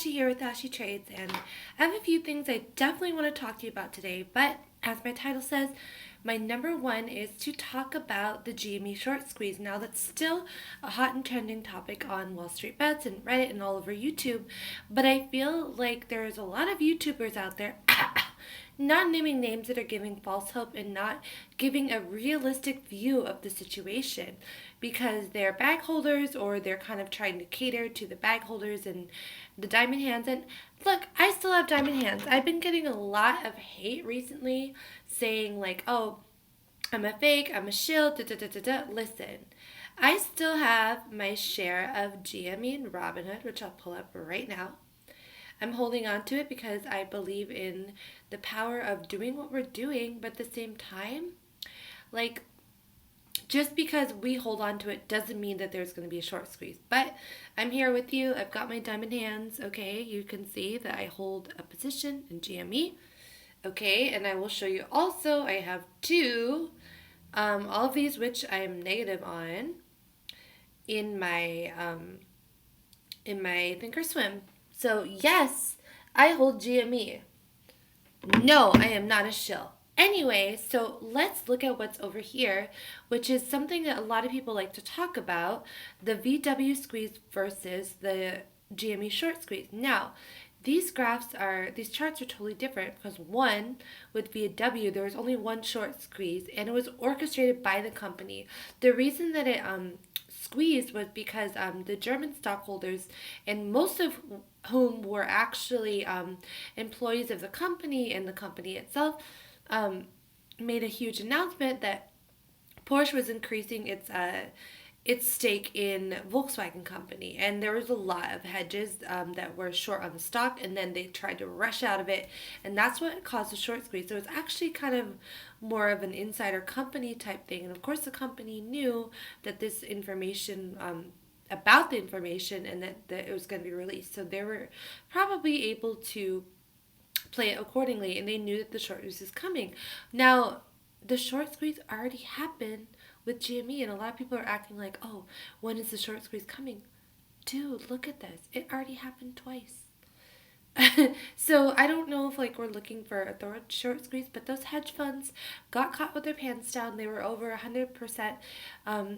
Ashley here with Ashley Trades, and I have a few things I definitely want to talk to you about today. But as my title says, my number one is to talk about the GME short squeeze. Now, that's still a hot and trending topic on Wall Street Bets and Reddit and all over YouTube, but I feel like there's a lot of YouTubers out there not naming names that are giving false hope and not giving a realistic view of the situation because they're bag holders or they're kind of trying to cater to the bag holders and the diamond hands. And look, I still have diamond hands. I've been getting a lot of hate recently saying like, oh, I'm a fake, I'm a shill, da da da da da. Listen, I still have my share of GME and Robinhood, which I'll pull up right now. I'm holding on to it because I believe in the power of doing what we're doing, but at the same time, like, just because we hold on to it doesn't mean that there's going to be a short squeeze. But I'm here with you. I've got my diamond hands. Okay, you can see that I hold a position in GME. Okay, and I will show you also, I have two, all of these which I am negative on in my Thinkorswim. So yes, I hold GME. No, I am not a shill. Anyway, so let's look at what's over here, which is something that a lot of people like to talk about, the VW squeeze versus the GME short squeeze. Now, these charts are totally different because one, with VW, there was only one short squeeze and it was orchestrated by the company. The reason that it squeezed was because the German stockholders, and most of whom were actually employees of the company and the company itself, made a huge announcement that Porsche was increasing its stake in Volkswagen company, and there was a lot of hedges that were short on the stock, and then they tried to rush out of it, and that's what caused the short squeeze. So it's actually kind of more of an insider company type thing, and of course the company knew that this information about the information and that it was going to be released, so they were probably able to play it accordingly, and they knew that the short squeeze is coming. Now, the short squeeze already happened with GME, and a lot of people are acting like, oh, when is the short squeeze coming? Dude, look at this. It already happened twice. So I don't know if like we're looking for a third short squeeze, but those hedge funds got caught with their pants down. They were over 100%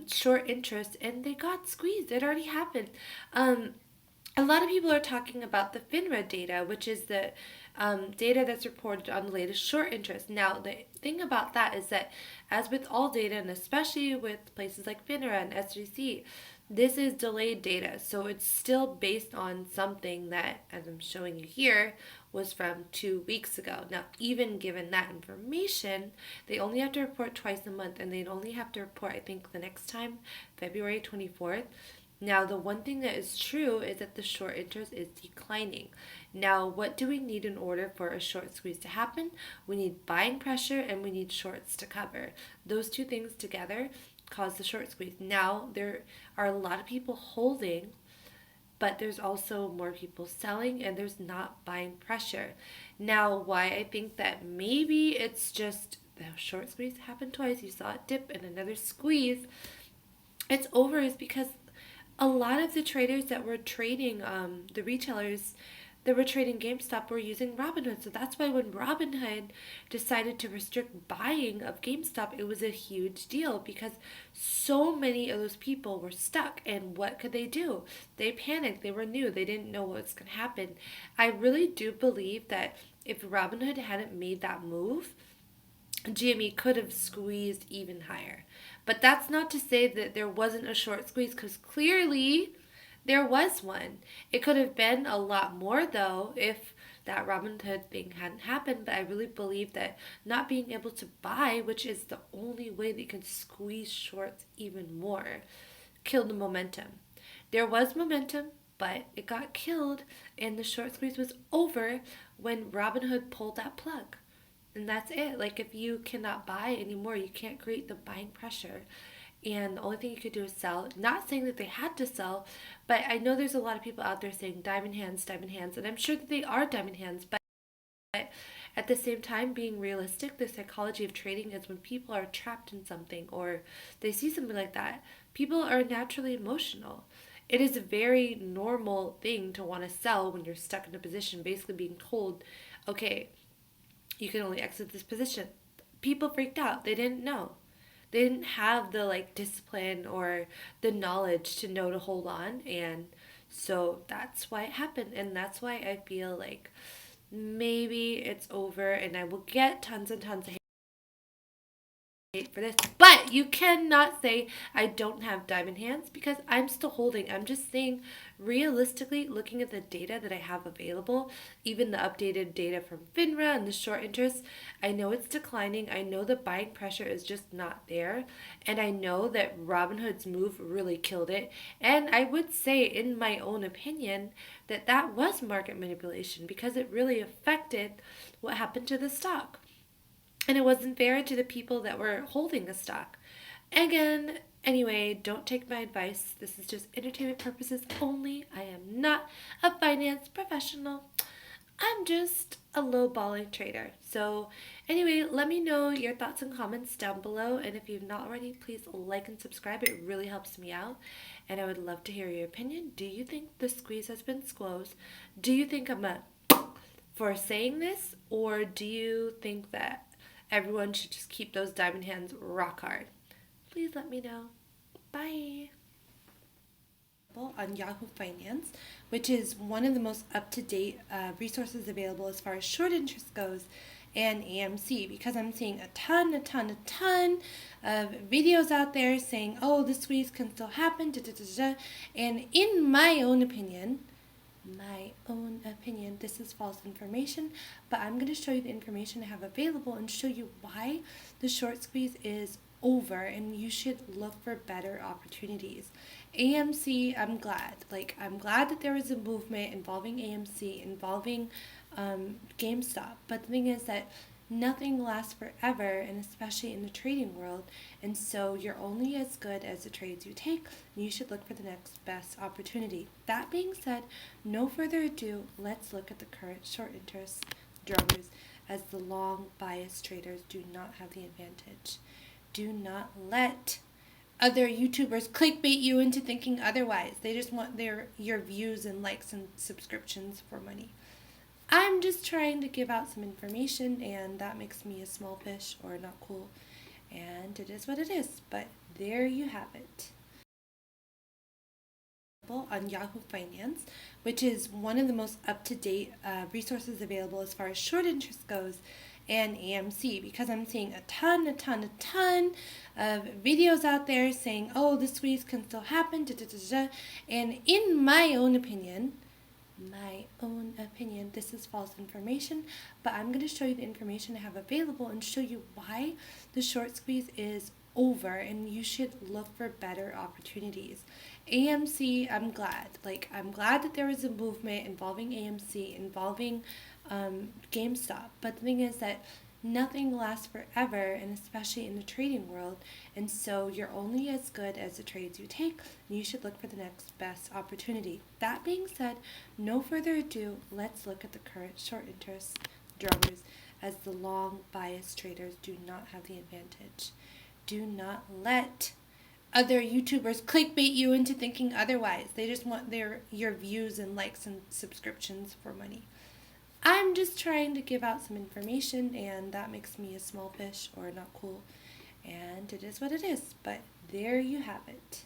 short interest, and they got squeezed. It already happened. A lot of people are talking about the FINRA data, which is the data that's reported on the latest short interest. Now, the thing about that is that, as with all data, and especially with places like FINRA and SEC, this is delayed data. So it's still based on something that, as I'm showing you here, was from 2 weeks ago. Now, even given that information, they only have to report twice a month, and they'd only have to report, I think, the next time, February 24th. Now, the one thing that is true is that the short interest is declining. Now, what do we need in order for a short squeeze to happen? We need buying pressure and we need shorts to cover. Those two things together cause the short squeeze. Now, there are a lot of people holding, but there's also more people selling, and there's not buying pressure. Now, why I think that maybe it's just the short squeeze happened twice, you saw it dip and another squeeze, it's over, is because a lot of the traders that were trading, the retailers that were trading GameStop were using Robinhood. So that's why when Robinhood decided to restrict buying of GameStop, it was a huge deal because so many of those people were stuck. And what could they do? They panicked. They were new. They didn't know what was going to happen. I really do believe that if Robinhood hadn't made that move, GME could have squeezed even higher. But that's not to say that there wasn't a short squeeze, because clearly there was one. It could have been a lot more, though, if that Robinhood thing hadn't happened. But I really believe that not being able to buy, which is the only way that you can squeeze shorts even more, killed the momentum. There was momentum, but it got killed, and the short squeeze was over when Robinhood pulled that plug. And that's it. Like, if you cannot buy anymore, you can't create the buying pressure. And the only thing you could do is sell. Not saying that they had to sell, but I know there's a lot of people out there saying diamond hands, and I'm sure that they are diamond hands, but at the same time, being realistic, the psychology of trading is when people are trapped in something or they see something like that, people are naturally emotional. It is a very normal thing to want to sell when you're stuck in a position, basically being told, okay, you can only exit this position. People freaked out. They didn't know. They didn't have the like discipline or the knowledge to know to hold on, and so that's why it happened, and that's why I feel like maybe it's over and I will get tons and tons of for this. But you cannot say I don't have diamond hands because I'm still holding. I'm just saying realistically, looking at the data that I have available, even the updated data from FINRA and the short interest, I know it's declining. I know the buying pressure is just not there. And I know that Robinhood's move really killed it. And I would say, in my own opinion, that that was market manipulation because it really affected what happened to the stock. And it wasn't fair to the people that were holding the stock. Again, anyway, don't take my advice. This is just entertainment purposes only. I am not a finance professional. I'm just a lowballing trader. So, anyway, let me know your thoughts and comments down below. And if you've not already, please like and subscribe. It really helps me out. And I would love to hear your opinion. Do you think the squeeze has been squozed? Do you think I'm a for saying this? Or do you think that everyone should just keep those diamond hands rock hard? Please let me know. Bye. On Yahoo Finance, which is one of the most up-to-date resources available as far as short interest goes, and AMC, because I'm seeing a ton of videos out there saying, oh, the squeeze can still happen, and in my own opinion, this is false information, but I'm going to show you the information I have available and show you why the short squeeze is over and you should look for better opportunities. AMC, I'm glad that there was a movement involving AMC, involving GameStop, but the thing is that nothing lasts forever, and especially in the trading world, and so you're only as good as the trades you take, and you should look for the next best opportunity. That being said, no further ado, let's look at the current short interest drivers, as the long biased traders do not have the advantage. Do not let other YouTubers clickbait you into thinking otherwise. They just want your views and likes and subscriptions for money. I'm just trying to give out some information, and that makes me a small fish or not cool. And it is what it is. But there you have it. On Yahoo Finance, which is one of the most up-to-date resources available as far as short interest goes, and AMC, because I'm seeing a ton of videos out there saying, oh, the squeeze can still happen, and in my own opinion, this is false information, but I'm going to show you the information I have available and show you why the short squeeze is over and you should look for better opportunities. AMC, I'm glad that there was a movement involving AMC, involving GameStop, but the thing is that nothing lasts forever, and especially in the trading world, and so you're only as good as the trades you take, and you should look for the next best opportunity. That being said, no further ado, let's look at the current short interest drivers, as the long biased traders do not have the advantage. Do not let other YouTubers clickbait you into thinking otherwise. They just want your views and likes and subscriptions for money. I'm just trying to give out some information, and that makes me a small fish or not cool. And it is what it is. But there you have it.